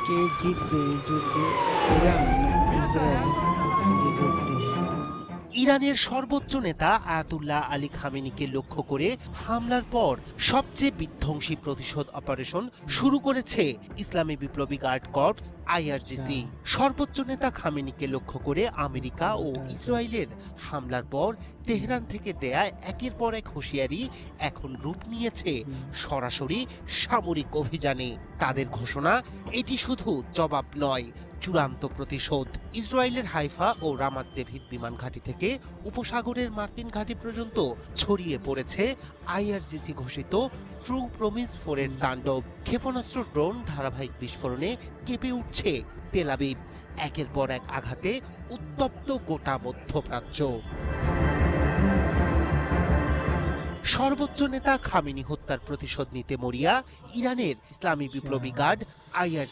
কে জিতবে এই যুদ্ধে? ইরান নাকি ইসরায়েল? যে যুদ্ধে ইরানের সর্বোচ্চ নেতা আয়াতুল্লাহ আলী খামেনিকে লক্ষ্য করে হামলার পর সবচেয়ে বিধ্বংসী প্রতিশোধ অপারেশন শুরু করেছে ইসলামী বিপ্লবী গার্ড কর্পস আচ্ছা, আইআরজিসি। সর্বোচ্চ নেতা খামেনিকে লক্ষ্য করে আমেরিকা ও ওটা আচ্ছা। ইসরায়েলের হামলার পর তেহরান থেকে দেয়া একের পর এক হুঁশিয়ারি এখন রূপ নিয়েছে হুম, সরাসরি সামরিক অভিযানে। তাদের ঘোষণা, এটি শুধু জবাব নয়, চূড়ান্ত প্রতিশোধ। ইসরায়েলের হাইফা ও রামাত ডেভিড বিমান ঘাঁটি থেকে উপসাগরের মার্কিন ঘাঁটি পর্যন্ত ছড়িয়ে পড়েছে আইআরজিসি ঘোষিত ট্রু প্রমিস 4 এর হুম। তাণ্ডব। ক্ষেপণাস্ত্র, ড্রোন, ধারাবাহিক বিস্ফোরণে কেঁপে উঠছে তেল আবিব। একের পর এক আঘাতে উত্তপ্ত গোটা মধ্যপ্রাচ্য। সর্বোচ্চ নেতা খামেনি হত্যার প্রতিশোধ নিতে মরিয়া ইরানের ইসলামী বিপ্লবী গার্ড আইআর